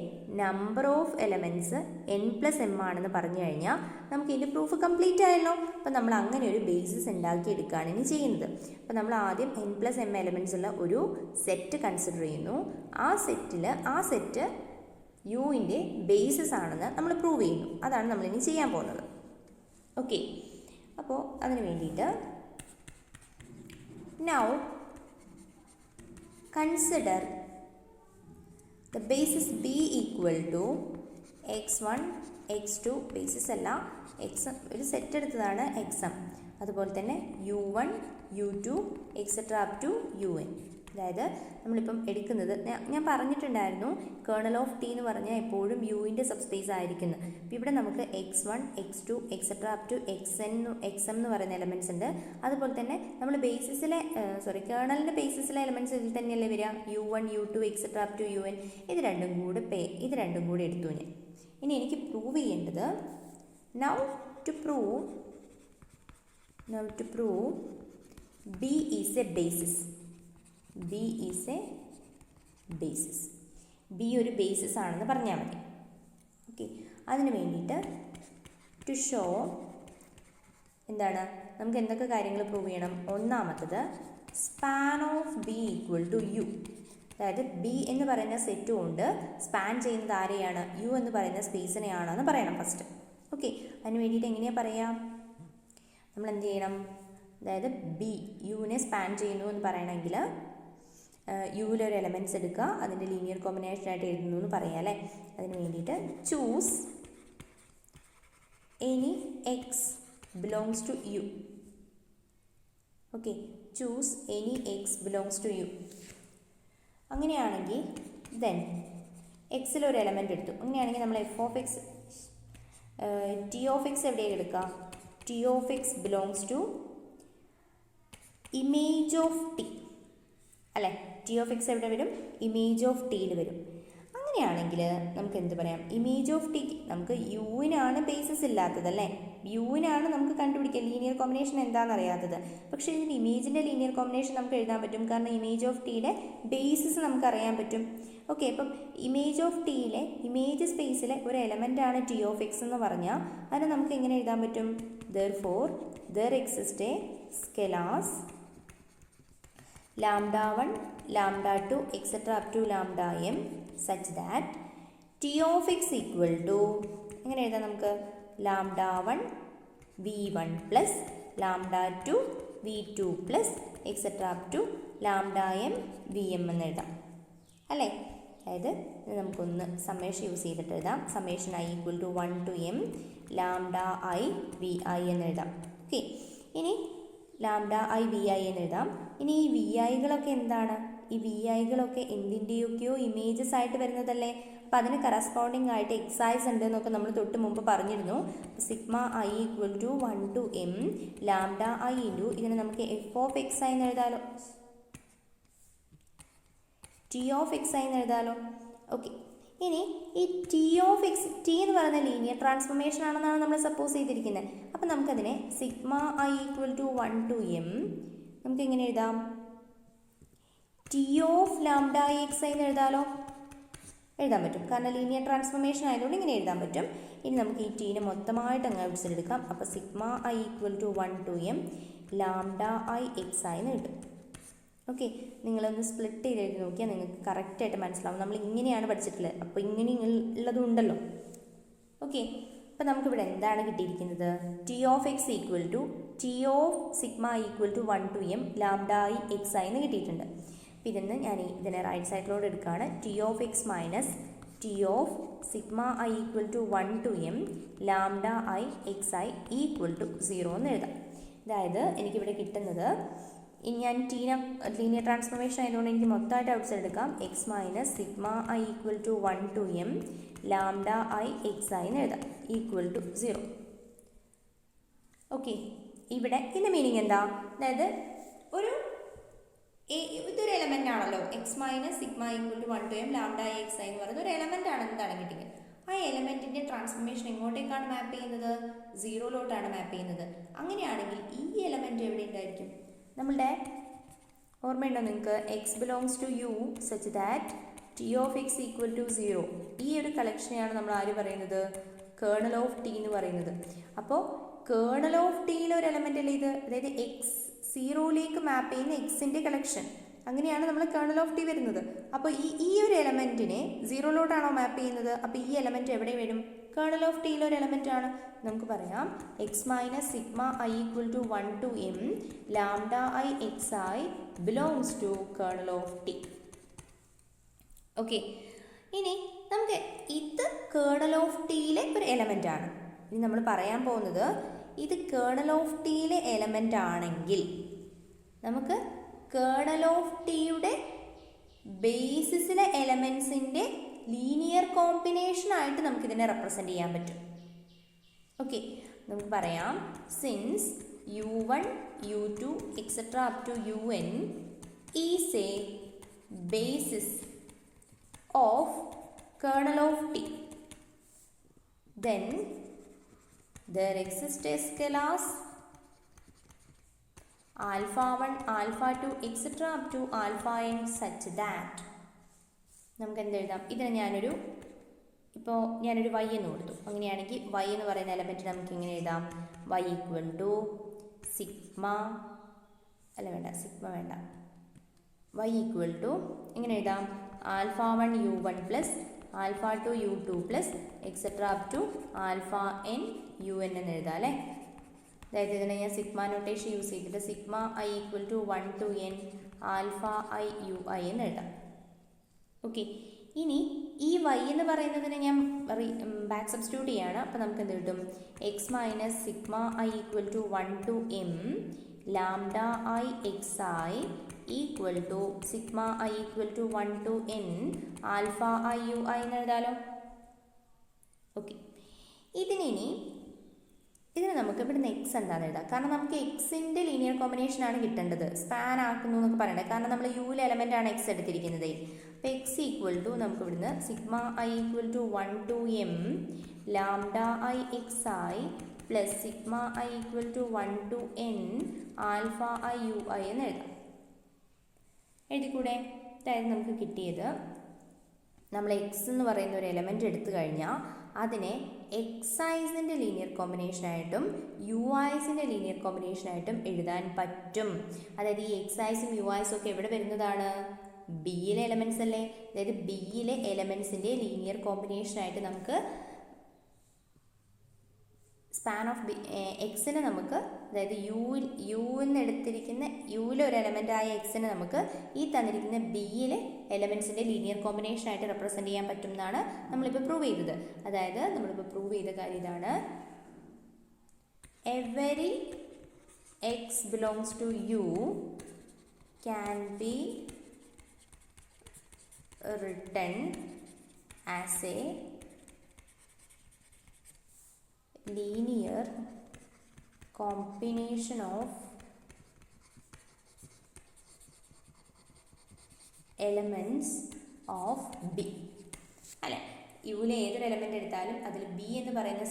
number of elements n plus m ആണെന്ന് പറഞ്ഞു കഴിഞ്ഞാൽ നമുക്ക് ഇതിൻ്റെ പ്രൂഫ് കംപ്ലീറ്റ് ആയല്ലോ. അപ്പോൾ നമ്മൾ അങ്ങനെ ഒരു ബേസിസ് ഉണ്ടാക്കിയെടുക്കുകയാണ് ഇനി ചെയ്യുന്നത്. അപ്പോൾ നമ്മൾ ആദ്യം എൻ പ്ലസ് എം എലമെൻറ്റ്സ് ഉള്ള ഒരു സെറ്റ് കൺസിഡർ ചെയ്യുന്നു. ആ സെറ്റ് യുവിൻ്റെ ബേസിസ് ആണെന്ന് നമ്മൾ പ്രൂവ് ചെയ്യുന്നു. അതാണ് നമ്മളിനി ചെയ്യാൻ പോകുന്നത്. ഓക്കെ, അപ്പോൾ അതിന് വേണ്ടിയിട്ട് now consider the basis B equal to x1 x2 basis അല്ല എക്സം ഒരു സെറ്റ് എടുത്തതാണ് എക്സം. അതുപോലെ തന്നെ u1 u2 etc. up to un. അതായത് നമ്മളിപ്പം എടുക്കുന്നത് ഞാൻ പറഞ്ഞിട്ടുണ്ടായിരുന്നു കേർണൽ ഓഫ് ടി എന്ന് പറഞ്ഞാൽ എപ്പോഴും യുവിൻ്റെ സബ്സ്പേസ് ആയിരിക്കുന്നു. അപ്പോൾ ഇവിടെ നമുക്ക് x1 x2 etc. up to xm എന്ന് പറയുന്ന എലമെൻറ്റ്സ് ഉണ്ട്. അതുപോലെ തന്നെ നമ്മൾ ബേസിസിലെ കേർണലിൻ്റെ ബേസിസിലെ എലമെൻറ്റ്സ് ഇതിൽ തന്നെയല്ലേ വരിക? u1 u2 etc. up to un. ഇത് രണ്ടും കൂടി എടുത്തു ഞാൻ. ഇനി എനിക്ക് പ്രൂവ് ചെയ്യേണ്ടത് now to prove b is a basis. b ഒരു ബേസിസ് ആണെന്ന് പറഞ്ഞാൽ മതി. ഓക്കെ, അതിന് വേണ്ടിയിട്ട് ടു ഷോ എന്താണ് നമുക്ക് എന്തൊക്കെ കാര്യങ്ങൾ പ്രൂവ് ചെയ്യണം? ഒന്നാമത്തത് span of B equal to U. അതായത് ബി എന്ന് പറയുന്ന സെറ്റും ഉണ്ട്, സ്പാൻ ചെയ്യുന്നത് ആരെയാണ്? യു എന്ന് പറയുന്ന സ്പേസിനെയാണെന്ന് പറയണം ഫസ്റ്റ്. ഓക്കെ, അതിന് വേണ്ടിയിട്ട് എങ്ങനെയാണ് പറയാം? നമ്മൾ എന്ത് ചെയ്യണം? അതായത് ബി യുവിനെ സ്പാൻ ചെയ്യുന്നു എന്ന് പറയണമെങ്കിൽ യുവിലൊരു എലമെൻറ്റ്സ് എടുക്കുക, അതിൻ്റെ ലീനിയർ കോമ്പിനേഷനായിട്ട് എഴുതുന്നു എന്ന് പറയാം അല്ലേ. അതിന് വേണ്ടിയിട്ട് choose any X belongs to U. Okay, choose any X belongs to U. അങ്ങനെയാണെങ്കിൽ ദെൻ എക്സിലൊരു എലമെൻറ്റ് എടുത്തു. അങ്ങനെയാണെങ്കിൽ നമ്മൾ F of X T of X എവിടെയാണ് എടുക്കുക? T of X belongs to image of T അല്ലേ. ടി ഓഫ് എക്സ് എവിടെ വരും? ഇമേജ് ഓഫ് ടിയിൽ വരും. അങ്ങനെയാണെങ്കിൽ നമുക്ക് എന്ത് പറയാം? ഇമേജ് ഓഫ് ടി നമുക്ക് യുവിനാണ് ബേസിസ് ഇല്ലാത്തത് അല്ലേ. യുവിനാണ് നമുക്ക് കണ്ടുപിടിക്കുക ലീനിയർ കോമ്പിനേഷൻ എന്താണെന്ന് അറിയാത്തത്. പക്ഷേ ഇതിൻ്റെ ഇമേജിൻ്റെ ലീനിയർ കോമ്പിനേഷൻ നമുക്ക് എഴുതാൻ പറ്റും, കാരണം ഇമേജ് ഓഫ് ടിയുടെ ബേസിസ് നമുക്ക് അറിയാൻ പറ്റും. ഓക്കെ, അപ്പം ഇമേജ് ഓഫ് ടിയിലെ ഇമേജ് സ്പേസിലെ ഒരു എലമെൻ്റാണ് ടി ഓഫ് എക്സ് എന്ന് പറഞ്ഞാൽ അതിനെ നമുക്ക് എങ്ങനെ എഴുതാൻ പറ്റും? therefore there exists a scalars lambda 1 lambda 2 etc up to lambda m such that t of x equal to എങ്ങനെ എഴുതാം നമുക്ക്? lambda 1 v1 plus lambda 2 v2 plus etc up to lambda m vm എന്ന് എഴുതാം അല്ലേ. അതായത് നമുക്കൊന്ന് സമ്മേഷൻ യൂസ് ചെയ്തിട്ട് എഴുതാം. Summation i equal to 1 to m lambda I V I എന്ന് എഴുതാം. ഓക്കെ, ഇനി ലാംഡ ഐ വി ഐ എന്ന് എഴുതാം. ഇനി ഈ വി ഐകളൊക്കെ എന്താണ്? ഈ വി ഐകളൊക്കെ എന്തിൻ്റെയൊക്കെയോ ഇമേജസ് ആയിട്ട് വരുന്നതല്ലേ. അപ്പം അതിന് കറസ്പോണ്ടിങ് ആയിട്ട് എക്സൈസ് ഉണ്ട് എന്നൊക്കെ നമ്മൾ തൊട്ട് മുമ്പ് പറഞ്ഞിരുന്നു. Sigma I equal to 1 to m lambda I into ഇതിനെ നമുക്ക് എഫ് ഓഫ് എക്സ് ഐ എന്ന് എഴുതാലോ, ടി ഓഫ് എക്സ് ഐ എന്ന് എഴുതാലോ. ഓക്കെ, ഇനി ഈ ടി ഓഫ് എക്സ്, ടി എന്ന് പറയുന്ന ലീനിയർ ട്രാൻസ്ഫോർമേഷൻ ആണെന്നാണ് നമ്മൾ സപ്പോസ് ചെയ്തിരിക്കുന്നത്. അപ്പം നമുക്കതിനെ sigma I equal to 1 to m നമുക്ക് എങ്ങനെ എഴുതാം? T of lambda I X I എന്ന് എഴുതാലോ. എഴുതാൻ പറ്റും, കാരണം ലീനിയർ ട്രാൻസ്ഫോർമേഷൻ ആയതുകൊണ്ട് ഇങ്ങനെ എഴുതാൻ പറ്റും. ഇനി നമുക്ക് ഈ ടീനെ മൊത്തമായിട്ട് അങ്ങ് ഔട്ട്സൈഡ് അപ്പോൾ sigma I equal to 1 to m lambda I X I എന്ന് കിട്ടും. ഓക്കെ, നിങ്ങളൊന്ന് സ്പ്ലിറ്റ് ചെയ്ത് എഴുതി നോക്കിയാൽ നിങ്ങൾക്ക് കറക്റ്റായിട്ട് മനസ്സിലാവും. നമ്മൾ ഇങ്ങനെയാണ് പഠിച്ചിട്ടുള്ളത്, അപ്പോൾ ഇങ്ങനെ ഉള്ളതും ഉണ്ടല്ലോ. ഓക്കെ, അപ്പോൾ നമുക്കിവിടെ എന്താണ് കിട്ടിയിരിക്കുന്നത്? T of X equal to T of sigma equal to 1 to m lambda I X I എന്ന് കിട്ടിയിട്ടുണ്ട്. അപ്പോൾ ഇതിനെ റൈറ്റ് സൈഡിലോട്ട് എടുക്കുകയാണ്. T of X minus T of sigma I equal to 1 to m lambda I X I equal to 0 എന്ന് എഴുതാം. അതായത് എനിക്കിവിടെ കിട്ടുന്നത്, ഞാൻ ലീനിയർ ട്രാൻസ്ഫോർമേഷൻ ആയതുകൊണ്ട് എനിക്ക് മൊത്തമായിട്ട് ഔട്ട്സൈഡ് എടുക്കാം. X minus sigma I equal to 1 to m lambda I X I എന്ന് എഴുതാം ഈക്വൽ ടു 0. ഓക്കെ, ഇവിടെ ഇതിൻ്റെ മീനിങ് എന്താ? അതായത് ഇതൊരു എലമെൻ്റ് ആണല്ലോ, X minus sigma equal to 1 to m lambda I X I എന്ന് പറയുന്നത് ഒരു എലമെൻ്റ് ആണ്. എന്താണ് കിട്ടിയത്? ആ എലമെൻറ്റിൻ്റെ ട്രാൻസ്ഫോർമേഷൻ എങ്ങോട്ടേക്കാണ് മാപ്പ് ചെയ്യുന്നത്? 0 മാപ്പ് ചെയ്യുന്നത്. അങ്ങനെയാണെങ്കിൽ ഈ എലമെൻറ്റ് എവിടെ ഉണ്ടായിരിക്കും? നമ്മളുടെ ഓർമ്മയുണ്ടോ നിങ്ങൾക്ക്? X belongs to U such that T of X equal to 0. ഈ ഒരു കളക്ഷനെയാണ് നമ്മൾ ആര് പറയുന്നത്? കേർണൽ ഓഫ് ടി എന്ന് പറയുന്നത്. അപ്പോൾ കേർണൽ ഓഫ് ടിയിലെ ഒരു എലമെൻ്റ് അല്ലേ ഇത്? അതായത് എക്സ് 0ലേക്ക് മാപ്പ് ചെയ്യുന്ന എക്സിൻ്റെ കളക്ഷൻ. അങ്ങനെയാണ് നമ്മൾ കേർണൽ ഓഫ് ടി വരുന്നത്. അപ്പോൾ ഈ ഒരു എലമെൻറ്റിനെ 0 മാപ്പ് ചെയ്യുന്നത്. അപ്പോൾ ഈ എലമെൻറ്റ് എവിടെ വരും? കേർണൽ ഓഫ് ടിയിലെ ഒരു എലമെൻ്റ് ആണ്. നമുക്ക് പറയാം X minus sigma I equal to 1 to m lambda I X I belongs to kernel of T. Okay, ഇനി നമുക്ക് ഇത് കേർണൽ ഓഫ് ടിയിലെ ഒരു എലമെൻ്റ് ആണ്. ഇനി നമ്മൾ പറയാൻ പോകുന്നത്, ഇത് കേർണൽ ഓഫ് ടിയിലെ എലമെൻ്റ് ആണെങ്കിൽ നമുക്ക് കേർണൽ ഓഫ് ടിയുടെ ബേസിസിലെ എലമെൻസിൻ്റെ ലീനിയർ കോമ്പിനേഷൻ ആയിട്ട് നമുക്കിതിനെ റെപ്രസെൻ്റ് ചെയ്യാൻ പറ്റും. ഓക്കെ, നമുക്ക് പറയാം since u1 u2 etc up to un is a basis of kernel of t, then there exists a scalars alpha 1 alpha 2 etc up to alpha n such that നമുക്ക് എന്ത് എഴുതാം? ഇതിനെ ഞാനൊരു y എന്ന് കൊടുത്തു. അങ്ങനെയാണെങ്കിൽ y എന്ന് പറയുന്ന എലമെൻറ്റ് നമുക്ക് ഇങ്ങനെ എഴുതാം. y ഈക്വൽ ടു സിഗ്മ വേണ്ട y ഈക്വൽ ടു എങ്ങനെ എഴുതാം alpha 1 u1 plus alpha 2 u2 plus etcetera up to alpha n un എന്ന് എഴുതാം അല്ലേ. അതായത് ഇതിനെ ഞാൻ സിഗ്മ നൊട്ടേഷൻ യൂസ് ചെയ്തിട്ട് sigma I equal to 1 to n alpha i u i എന്ന് എഴുതാം. ഓക്കെ, ഇനി ഈ y എന്ന് പറയുന്നതിനെ ഞാൻ ബാക്ക് സബ്സ്റ്റിറ്റ്യൂട്ട് ചെയ്യാണ്. അപ്പോൾ നമുക്ക് എന്ത് കിട്ടും x minus sigma I equal to 1 to m lambda I X I equal to sigma I equal to 1 to n alpha i u i എന്ന് എഴുതാലോ. ഓക്കെ, ഇതിന് നമുക്ക് ഇവിടുന്ന് എക്സ് എന്താണെന്ന് എഴുതാം. കാരണം നമുക്ക് എക്സിൻ്റെ ലീനിയർ കോമ്പിനേഷൻ ആണ് കിട്ടേണ്ടത്, സ്പാൻ ആക്കുന്നു എന്നൊക്കെ പറയണ്ടേ. കാരണം നമ്മൾ യുവിലെ എലമെൻ്റ് ആണ് എക്സ് എടുത്തിരിക്കുന്നത്. അപ്പോൾ എക്സ് ഈക്വൽ ടു നമുക്ക് ഇവിടുന്ന് sigma I equal to 1 to m lambda I X i plus sigma I equal to 1 to n alpha i u i എന്ന് എഴുതാം. എഴുതിക്കൂടെ? അതായത് നമുക്ക് കിട്ടിയത് നമ്മൾ എക്സ് എന്ന് പറയുന്ന ഒരു എലമെൻ്റ് എടുത്തു കഴിഞ്ഞാൽ അതിനെ എക്സൈസിൻ്റെ ലീനിയർ കോമ്പിനേഷനായിട്ടും യു ഐസിൻ്റെ ലീനിയർ കോമ്പിനേഷനായിട്ടും എഴുതാൻ പറ്റും. അതായത് ഈ എക്സൈസും യു ഐസും ഒക്കെ എവിടെ വരുന്നതാണ്? ബിയിലെ എലമെൻറ്റ്സ് അല്ലേ. അതായത് ബിയിലെ എലമെൻറ്റ്സിൻ്റെ ലീനിയർ കോമ്പിനേഷനായിട്ട് നമുക്ക് സ്പാൻ ഓഫ് ബി എക്സിനെ നമുക്ക്, അതായത് യുവിൽ എടുത്തിരിക്കുന്ന യുവിലെ ഒരു എലമെൻ്റായ എക്സിനെ നമുക്ക് ഈ തന്നിരിക്കുന്ന ബിയിലെ എലമെൻറ്റ്സിൻ്റെ ലീനിയർ കോമ്പിനേഷനായിട്ട് റെപ്രസെൻറ്റ് ചെയ്യാൻ പറ്റും എന്നാണ് നമ്മളിപ്പോൾ പ്രൂവ് ചെയ്തത്. അതായത് നമ്മളിപ്പോൾ പ്രൂവ് ചെയ്ത കാര്യം ഇതാണ്, every x belongs to U can be written as a linear combination of elements of B. അല്ലേ, യുവിലെ ഏതൊരു എലമെൻ്റ് എടുത്താലും അതിൽ ബി എന്ന് പറയുന്ന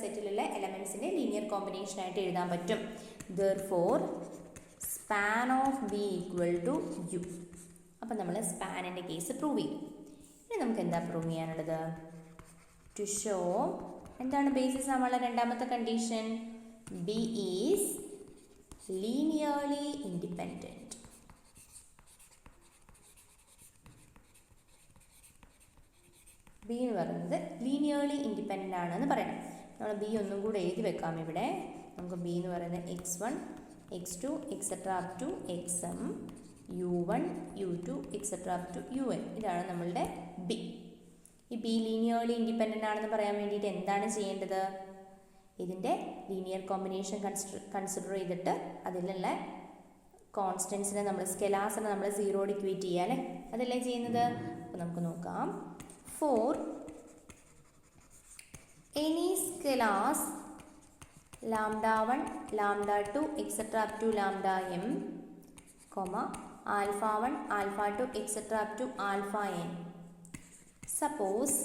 സെറ്റിലുള്ള എലമെൻറ്റ്സിൻ്റെ ലീനിയർ കോമ്പിനേഷനായിട്ട് എഴുതാൻ പറ്റും. Therefore span of B equal to U. അപ്പം നമ്മൾ സ്പാനിൻ്റെ കേസ് പ്രൂവ് ചെയ്യും. ഇനി നമുക്ക് എന്താ പ്രൂവ് ചെയ്യാനുള്ളത്? ടു ഷോ എന്താണ് ബേസിസ് നമ്മളുടെ രണ്ടാമത്തെ condition? B is linearly independent. B എന്ന് പറയുന്നത് ലീനിയർലി ഇൻഡിപെൻഡൻ്റ് ആണെന്ന് പറയണം. നമ്മൾ ബി ഒന്നും കൂടെ എഴുതി വെക്കാം ഇവിടെ. നമുക്ക് ബി എന്ന് പറയുന്നത് x1 x2 etcetera up to xm u1 u2 etcetera up to un. ഇതാണ് നമ്മളുടെ ബി. ഈ ബി ലീനിയർലി ഇൻഡിപെൻഡൻ്റ് ആണെന്ന് പറയാൻ വേണ്ടിയിട്ട് എന്താണ് ചെയ്യേണ്ടത്? ഇതിൻ്റെ ലീനിയർ കോമ്പിനേഷൻ കൺസിഡർ ചെയ്തിട്ട് അതിലുള്ള കോൺസ്റ്റൻസിനെ നമ്മൾ സ്കെലാസിനെ നമ്മൾ സീറോയോട് ഇക്വേറ്റ് ചെയ്യുക അല്ലേ, അതല്ലേ ചെയ്യുന്നത്. അപ്പോൾ നമുക്ക് നോക്കാം. For any scalars lambda 1 lambda 2 etc up to lambda m comma alpha 1 alpha 2 etc up to alpha n. suppose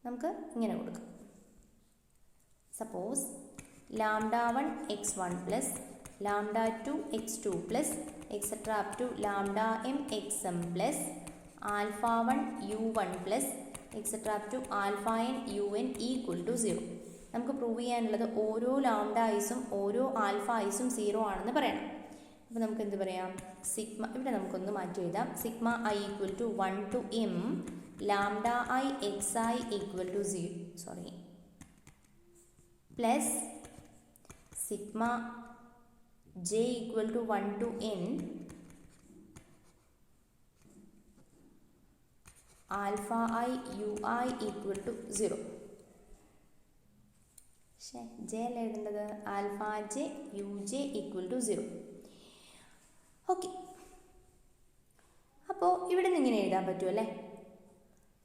നമുക്ക് ഇങ്ങനെ കൊടുക്കാം. suppose lambda 1 x1 plus lambda 2 x2 plus etc up to lambda m xm plus alpha 1 u1 plus etcetera up to alpha n u n equal to 0. നമുക്ക് പ്രൂവ് ചെയ്യാനുള്ളത് ഓരോ ലാംഡ ഐസും ഓരോ ആൽഫ ഐസും 0 ആണെന്ന് പറയണം. അപ്പോൾ നമുക്ക് എന്ത് പറയാം? സിഗ്മ, ഇവിടെ നമുക്കൊന്ന് മാറ്റി എഴുതാം. Sigma I equal to 1 to m lambda I X I equal to 0 plus sigma j equal to 1 to n alpha i u i equal to 0. പക്ഷേ ജെ അല്ല എഴുതേണ്ടത്, alpha j u j equal to 0. Okay, അപ്പോൾ ഇവിടെ നിന്ന് ഇങ്ങനെ എഴുതാൻ പറ്റുമല്ലേ.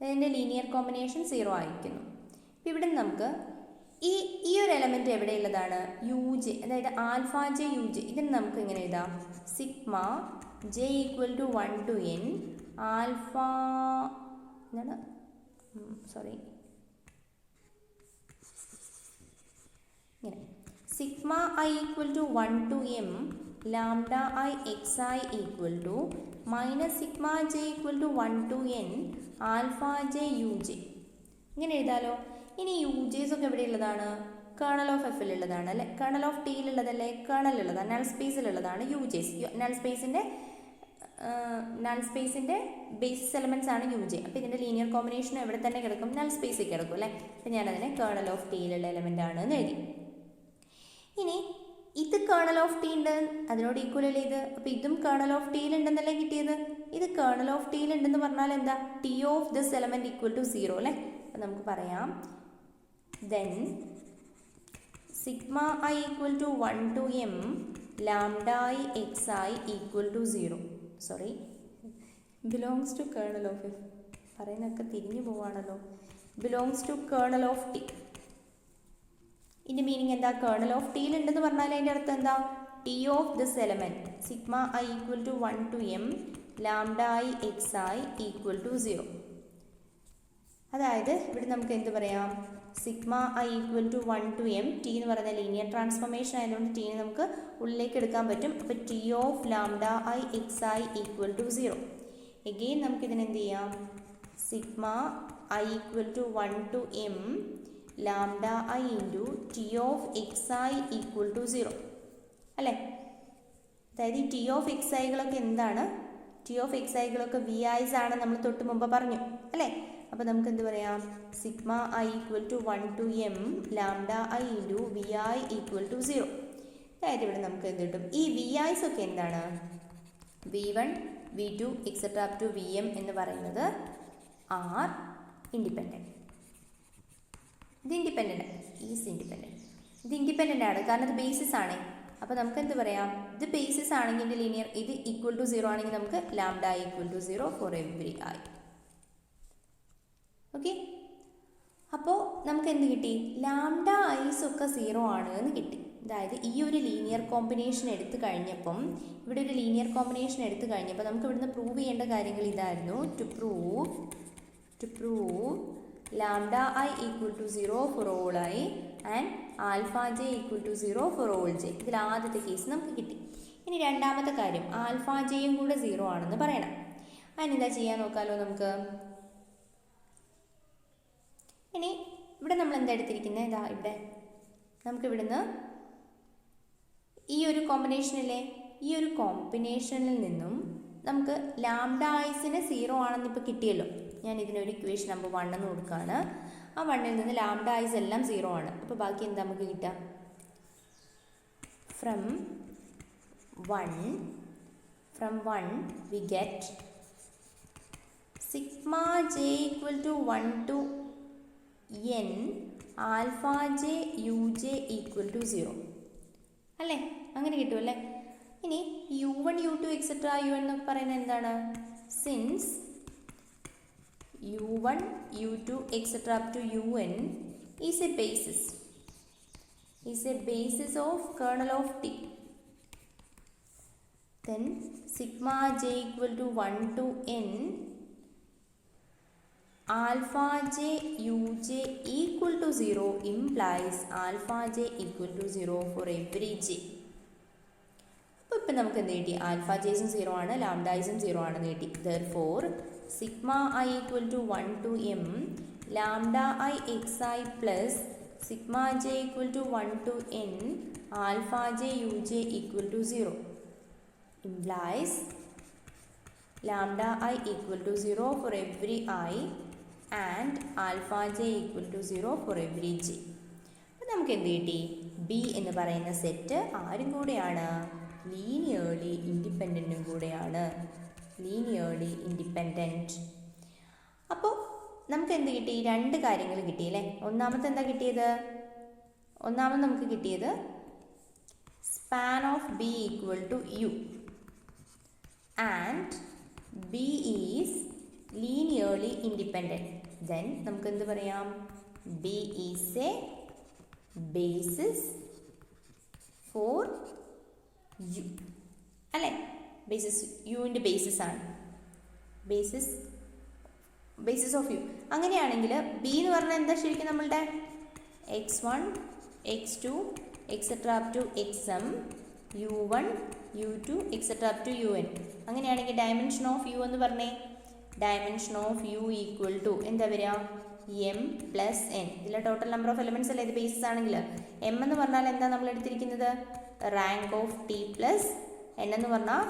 അതിൻ്റെ ലീനിയർ കോമ്പിനേഷൻ 0 ആയിരിക്കുന്നു. അപ്പോൾ ഇവിടെ നിന്ന് നമുക്ക് ഈ ഒരു എലമെൻറ്റ് എവിടെയുള്ളതാണ്? യു ജെ, അതായത് ആൽഫ ജെ യു ജെ. ഇതിന് നമുക്ക് ഇങ്ങനെ എഴുതാം. Sigma j equal to 1 to n alpha എന്താണ് ഇങ്ങനെ sigma I equal to 1 to m lambda I X I equal to minus sigma j equal to 1 to n alpha j u j. ഇങ്ങനെ എഴുതാലോ. ഇനി യു ജെസ് ഒക്കെ എവിടെയുള്ളതാണ്? കേണൽ ഓഫ് എഫിലുള്ളതാണ് അല്ലേ, കേണൽ ഓഫ് ടിയിലുള്ളതല്ലേ, കേണലിലുള്ളതാണ്, നൾ സ്പേസിലുള്ളതാണ് യു ജെസ്. നൾ സ്പേസിൻ്റെ ബേസിസ് എലമെൻറ്റ്സ് ആണ് യു ജെ. അപ്പോൾ ഇതിൻ്റെ ലീനിയർ കോമ്പിനേഷൻ എവിടെ തന്നെ കിടക്കും, നൾ സ്പേസിൽ കിടക്കും അല്ലേ. അപ്പോൾ ഞാനതിനെ കേണൽ ഓഫ് ടിയിലുള്ള എലമെൻ്റ് ആണ് എന്ന് എഴുതി. ഇനി ഇത് കേണൽ ഓഫ് ടി ഉണ്ട്, അതിനോട് ഈക്വൽ അല്ലേ ഇത്. അപ്പോൾ ഇതും കേണൽ ഓഫ് ടിയിലുണ്ടെന്നല്ലേ കിട്ടിയത്. ഇത് കേണൽ ഓഫ് ടിയിലുണ്ടെന്ന് പറഞ്ഞാൽ എന്താ, t of this element equal to 0 അല്ലേ. അപ്പോൾ നമുക്ക് പറയാം then sigma I equal to 1 to m lambda I xi equal to 0 sorry belongs to kernel of f. പറയുന്നതൊക്കെ തിരിഞ്ഞു പോവാണല്ലോ. belongs to kernel of t. ഇതിൻ്റെ മീനിങ് എന്താ, കേണൽ ഓഫ് ടിയിലുണ്ടെന്ന് പറഞ്ഞാൽ അതിൻ്റെ അർത്ഥം എന്താ, t of this element sigma I equal to 1 to m lambda I X I equal to 0. അതായത് ഇവിടെ നമുക്ക് എന്ത് പറയാം, sigma I equal to 1 to m, t എന്ന് പറയുന്ന ലീനിയർ ട്രാൻസ്ഫോർമേഷൻ ആയതുകൊണ്ട് ടീനെ നമുക്ക് ഉള്ളിലേക്ക് എടുക്കാൻ പറ്റും. അപ്പോൾ t of lambda I X I equal to 0. Again നമുക്കിതിന് എന്ത് ചെയ്യാം, sigma I equal to 1 to m lambda I into t of X I equal to 0 അല്ലേ. അതായത് ഈ ടി ഓഫ് എക്സ് ഐകളൊക്കെ എന്താണ്, ടി ഓഫ് എക്സ് ഐകളൊക്കെ വി ഐസ് ആണ്, നമ്മൾ തൊട്ട് മുമ്പ് പറഞ്ഞു അല്ലേ. അപ്പോൾ നമുക്ക് എന്ത് പറയാം, sigma I equal to 1 to m lambda I into v i equal to 0. അതായത് ഇവിടെ നമുക്ക് എന്ത് കിട്ടും, ഈ വി ഐസ് ഒക്കെ എന്താണ്, v1 v2 etcetera up to vm എന്ന് പറയുന്നത് ആർ ഇൻഡിപെൻഡൻറ്റ്. ഇത് ഇൻഡിപെൻഡൻ്റ്, ഈസ് ഇൻഡിപെൻഡൻറ്റ്. ഇത് ഇൻഡിപെൻഡൻ്റ് ആണ് കാരണം ഇത് ബേസിസ് ആണ്. അപ്പോൾ നമുക്ക് എന്ത് പറയാം, ഇത് ബേസിസ് ആണെങ്കിൽ ഇത് ലീനിയർ, ഇത് ഈക്വൽ ടു 0 ആണെങ്കിൽ നമുക്ക് lambda equal to 0 for every i. Okay, അപ്പോൾ നമുക്ക് എന്ത് കിട്ടി, ലാംഡ ഐസ് ഒക്കെ 0 ആണ് എന്ന് കിട്ടി. അതായത് ഈ ഒരു ലീനിയർ കോമ്പിനേഷൻ എടുത്തു കഴിഞ്ഞപ്പം, ഇവിടെ ഒരു ലീനിയർ കോമ്പിനേഷൻ എടുത്തു കഴിഞ്ഞപ്പോൾ നമുക്ക് ഇവിടുന്ന് പ്രൂവ് ചെയ്യേണ്ട കാര്യങ്ങൾ ഇതായിരുന്നു. To prove lambda i equal to 0 for all i and alpha j equal to 0 for all j. ഇതിൽ ആദ്യത്തെ കേസ് നമുക്ക് കിട്ടി. ഇനി രണ്ടാമത്തെ കാര്യം, ആൽഫ ജെയും കൂടെ 0 ആണെന്ന് പറയണം. അതിനെന്താ ചെയ്യാൻ നോക്കാമല്ലോ നമുക്ക്. ഇനി ഇവിടെ നമ്മൾ എന്താ എടുത്തിരിക്കുന്നത്, ഇതാ ഇവിടെ നമുക്ക് ഇവിടുന്ന് ഈ ഒരു കോമ്പിനേഷനിലെ ഈ ഒരു കോമ്പിനേഷനിൽ നിന്നും നമുക്ക് ലാംഡ ഐസിന് 0 ആണെന്ന് ഇപ്പോൾ കിട്ടിയല്ലോ. ഞാൻ ഇതിനൊരു ഇക്വേഷൻ നമ്പർ 1 എന്ന് കൊടുക്കുകയാണ്. ആ 1ൽ നിന്ന് ലാംഡ ഐസ് എല്ലാം 0 ആണ്. അപ്പോൾ ബാക്കി എന്താ നമുക്ക് കിട്ടുക, from 1 we get sigma j equal to 1 to n alpha j uj equal to 0 അല്ലേ, അങ്ങനെ കിട്ടുമല്ലേ. ഇനി u1 u2 എക്സെട്ര un എന്നൊക്കെ പറയുന്നത് എന്താണ്, since u1 u2 etcetera up to un is a basis of kernel of t, then sigma j equal to 1 to n alpha j uj equal to 0 implies alpha j equal to 0 for every j. അപ്പോൾ ഇപ്പം നമുക്ക് എന്ത് കിട്ടി, ആൽഫ ജേസും 0 ആണ്, ലാംഡ ഐസും 0 ആണെന്ന് കിട്ടി. therefore sigma I equal to 1 to m lambda I X i plus sigma j equal to 1 to n alpha j u j equal to 0 implies lambda I equal to 0 for every I and alpha j equal to 0 for every j. അപ്പോൾ നമുക്ക് എന്ത് കിട്ടി, ബി എന്ന് പറയുന്ന സെറ്റ് ആരും കൂടെയാണ്, ലീനിയർലി ഇൻഡിപെൻഡൻറ്റും കൂടെയാണ്, ലീനിയർലി ഇൻഡിപെൻഡൻറ്റ്. അപ്പോൾ നമുക്ക് എന്ത് കിട്ടി, രണ്ട് കാര്യങ്ങൾ കിട്ടിയല്ലേ. ഒന്നാമത്തെ എന്താ കിട്ടിയത്, ഒന്നാമത് നമുക്ക് കിട്ടിയത് span of B equal to U and B is linearly independent. Then നമുക്ക് എന്ത് പറയാം, B is a basis for U അല്ലേ. ബേസിസ് യുവിൻ്റെ ബേസിസ് ആണ്, ബേസിസ് ഓഫ് യു. അങ്ങനെയാണെങ്കിൽ ബി എന്ന് പറഞ്ഞാൽ എന്താ ശരിക്കും നമ്മളുടെ x1 x2 etcetera up to xm u1 u2 etcetera up to un. അങ്ങനെയാണെങ്കിൽ ഡയമെൻഷൻ ഓഫ് യു എന്ന് പറഞ്ഞേ, dimension of U equal to എന്താ വരിക, എം പ്ലസ് എൻ. ഇതിലെ ടോട്ടൽ നമ്പർ ഓഫ് എലമെൻറ്റ്സ് അല്ലേ ഇത് ബേസിസ് ആണെങ്കിൽ. എം എന്ന് പറഞ്ഞാൽ എന്താ നമ്മൾ എടുത്തിരിക്കുന്നത്? Rank of t plus N എന്ന് പറഞ്ഞാൽ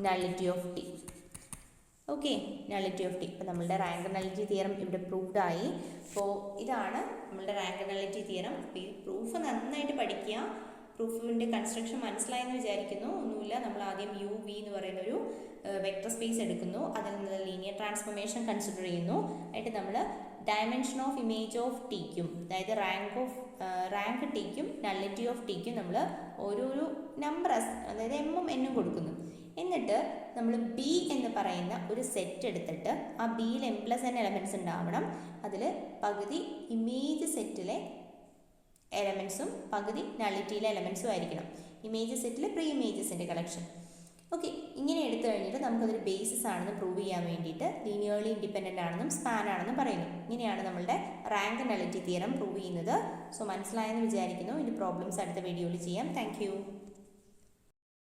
nullity of T. Okay, nullity of T. അപ്പോൾ നമ്മളുടെ റാങ്ക് നള്ളിറ്റി തിയറം ഇവിടെ പ്രൂവ്ഡ് ആയി. അപ്പോൾ ഇതാണ് നമ്മളുടെ റാങ്ക് നള്ളിറ്റി തിയറം. അപ്പോൾ ഈ പ്രൂഫ് നന്നായിട്ട് പഠിക്കുക. പ്രൂഫിൻ്റെ കൺസ്ട്രക്ഷൻ മനസ്സിലായെന്ന് വിചാരിക്കുന്നു. ഒന്നുമില്ല, നമ്മൾ ആദ്യം യു വി എന്ന് പറയുന്ന ഒരു വെക്ടർ സ്പേസ് എടുക്കുന്നു. അതിൽ നിന്ന് ലീനിയർ ട്രാൻസ്ഫോർമേഷൻ കൺസിഡർ ചെയ്യുന്നു. എന്നിട്ട് നമ്മൾ ഡയമെൻഷൻ ഓഫ് ഇമേജ് ഓഫ് ടിക്കും, അതായത് റാങ്ക് ടിക്കും നള്ളിറ്റി ഓഫ് ടിക്കും നമ്മൾ ഓരോരോ നമ്പർ, അതായത് എമ്മും എന്നും കൊടുക്കുന്നു. എന്നിട്ട് നമ്മൾ ബി എന്ന് പറയുന്ന ഒരു സെറ്റ് എടുത്തിട്ട് ആ ബിയിൽ എം പ്ലസ് എൻ എലമെൻറ്റ്സ് ഉണ്ടാവണം. അതിൽ പകുതി ഇമേജ് സെറ്റിലെ എലമെൻറ്റ്സും പകുതി നള്ളിറ്റിയിലെ എലമെൻറ്റ്സും ആയിരിക്കണം. ഇമേജ് സെറ്റിൽ പ്രീ ഇമേജസിൻ്റെ കളക്ഷൻ. ഓക്കെ, ഇങ്ങനെ എടുത്തു കഴിഞ്ഞിട്ട് നമുക്കതൊരു ബേസിസ് ആണെന്ന് പ്രൂവ് ചെയ്യാൻ വേണ്ടിയിട്ട് ലീനിയർലി ഇൻഡിപെൻഡൻ്റ് ആണെന്നും സ്പാൻ ആണെന്നും പറയുന്നു. ഇങ്ങനെയാണ് നമ്മളുടെ റാങ്ക് നള്ളിറ്റി തിയറം പ്രൂവ് ചെയ്യുന്നത്. സോ മനസ്സിലായെന്ന് വിചാരിക്കുന്നു. ഇനി പ്രോബ്ലംസ് അടുത്ത വീഡിയോയിൽ ചെയ്യാം. താങ്ക്